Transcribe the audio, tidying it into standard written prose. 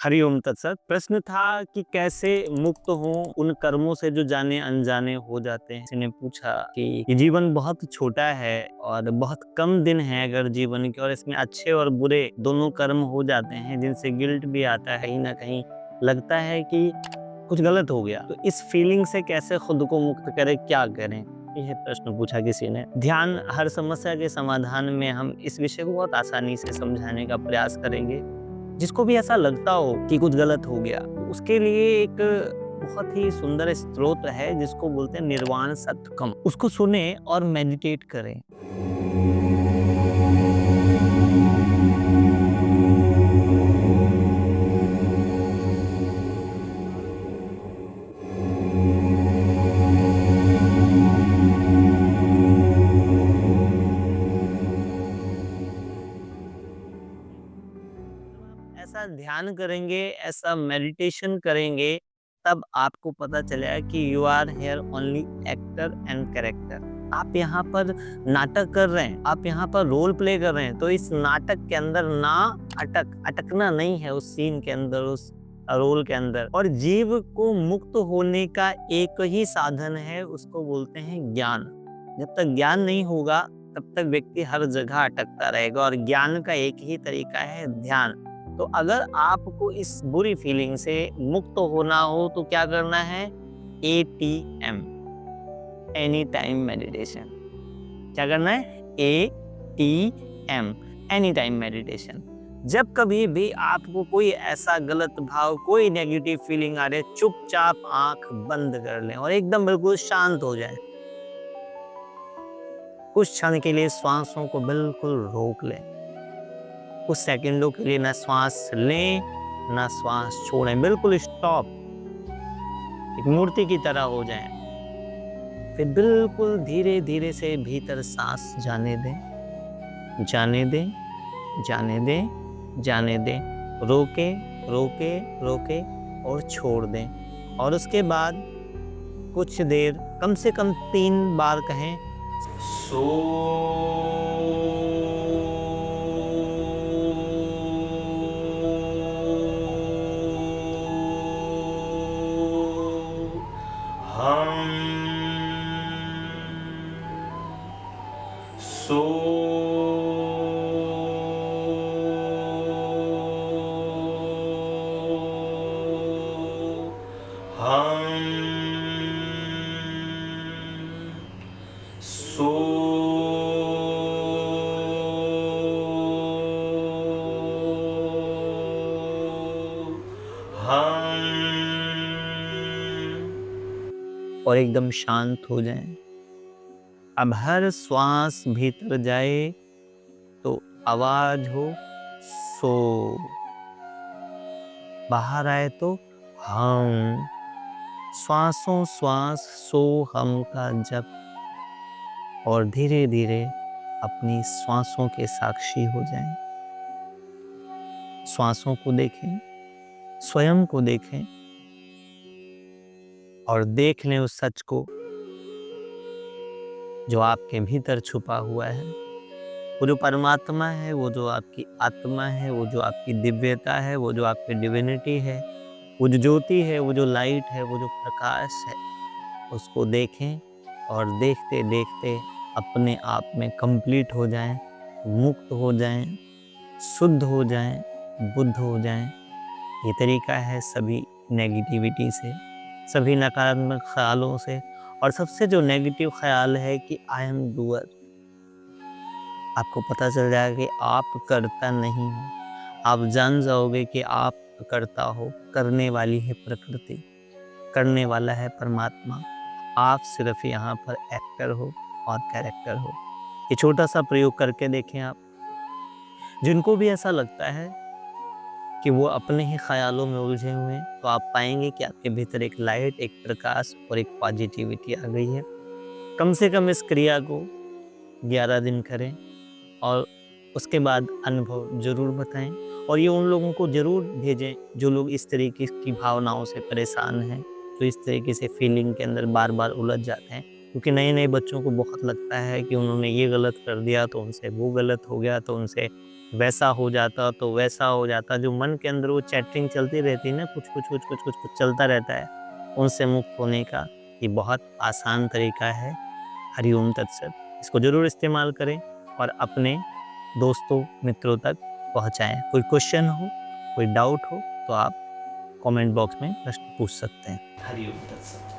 हरिओम तत्सत। प्रश्न था कि कैसे मुक्त हों उन कर्मों से जो जाने अनजाने हो जाते हैं। किसी ने पूछा कि ये जीवन बहुत छोटा है और बहुत कम दिन है अगर जीवन के, और इसमें अच्छे और बुरे दोनों कर्म हो जाते हैं जिनसे गिल्ट भी आता है, कहीं ना कहीं लगता है कि कुछ गलत हो गया। तो इस फीलिंग से कैसे खुद को मुक्त करें, क्या करें, यह प्रश्न पूछा किसी ने। ध्यान हर समस्या के समाधान में हम इस विषय को बहुत आसानी से समझाने का प्रयास करेंगे। जिसको भी ऐसा लगता हो कि कुछ गलत हो गया, तो उसके लिए एक बहुत ही सुंदर स्रोत है जिसको बोलते हैं निर्वाण सत्कम। उसको सुने और मेडिटेट करें। ऐसा ध्यान करेंगे, ऐसा मेडिटेशन करेंगे, तब आपको पता चलेगा कि you are here only actor and character. आप यहाँ पर नाटक कर रहे हैं, आप यहाँ पर रोल प्ले कर रहे हैं, तो इस नाटक के अंदर ना अटकना नहीं है, उस सीन के अंदर, उस रोल के अंदर। और जीव को मुक्त होने का एक ही साधन है, उसको बोलते हैं ज्ञान। जब तक ज्ञान नहीं होगा तब तक व्यक्ति हर जगह अटकता रहेगा, और ज्ञान का एक ही तरीका है ध्यान। तो अगर आपको इस बुरी फीलिंग से मुक्त होना हो तो क्या करना है? ATM, any time meditation. क्या करना है? ATM, any time meditation. जब कभी भी आपको कोई ऐसा गलत भाव, कोई नेगेटिव फीलिंग आ रही है, चुपचाप आंख बंद कर लें और एकदम बिल्कुल शांत हो जाएं। कुछ क्षण के लिए श्वासों को बिल्कुल रोक लें। कुछ सेकंडों के लिए ना श्वास लें ना श्वास छोड़ें, बिल्कुल स्टॉप, एक मूर्ति की तरह हो जाएं। फिर बिल्कुल धीरे धीरे से भीतर सांस जाने दें, जाने दें, जाने दें, जाने दें। रोके रोके रोके और छोड़ दें। और उसके बाद कुछ देर, कम से कम 3 बार कहें सो। हम सो। हम सो। हम और एकदम शांत हो जाएं। अब हर श्वास भीतर जाए तो आवाज हो सो, बाहर आए तो हम। श्वासों श्वास सो हम का जप, और धीरे धीरे अपनी श्वासों के साक्षी हो जाएं। श्वासों को देखें, स्वयं को देखें और देख लें उस सच को जो आपके भीतर छुपा हुआ है। वो जो परमात्मा है, वो जो आपकी आत्मा है, वो जो आपकी दिव्यता है, वो जो आपकी डिविनिटी है, वो जो ज्योति है, वो जो लाइट है, वो जो प्रकाश है, उसको देखें और देखते देखते अपने आप में कंप्लीट हो जाएं, मुक्त हो जाएं, शुद्ध हो जाएं, बुद्ध हो जाएं। ये तरीका है सभी नेगेटिविटी से, सभी नकारात्मक ख्यालों से। और सबसे जो नेगेटिव ख्याल है कि आई एम डूअर, आपको पता चल जाएगा कि आप करता नहीं हो। आप जान जाओगे कि आप करता हो। करने वाली है प्रकृति, करने वाला है परमात्मा। आप सिर्फ यहाँ पर एक्टर हो और कैरेक्टर हो। ये छोटा सा प्रयोग करके देखें आप। जिनको भी ऐसा लगता है कि वो अपने ही ख्यालों में उलझे हुए हैं, तो आप पाएंगे कि आपके भीतर एक लाइट, एक प्रकाश और एक पॉजिटिविटी आ गई है। कम से कम इस क्रिया को 11 दिन करें और उसके बाद अनुभव ज़रूर बताएं। और ये उन लोगों को ज़रूर भेजें जो लोग इस तरीके की भावनाओं से परेशान हैं, जो इस तरीके से फीलिंग के अंदर बार बार उलझ जाते हैं। क्योंकि नए नए बच्चों को बहुत लगता है कि उन्होंने ये गलत कर दिया तो उनसे वो गलत हो गया, तो उनसे वैसा हो जाता तो वैसा हो जाता, जो मन के अंदर वो चैटिंग चलती रहती है ना, कुछ चलता रहता है, उनसे मुक्त होने का ये बहुत आसान तरीका है। हरिओम तत्सत। इसको ज़रूर इस्तेमाल करें और अपने दोस्तों, मित्रों तक पहुँचाएँ। कोई क्वेश्चन हो, कोई डाउट हो तो आप कमेंट बॉक्स में प्रश्न पूछ सकते हैं। हरिओम तत्सत।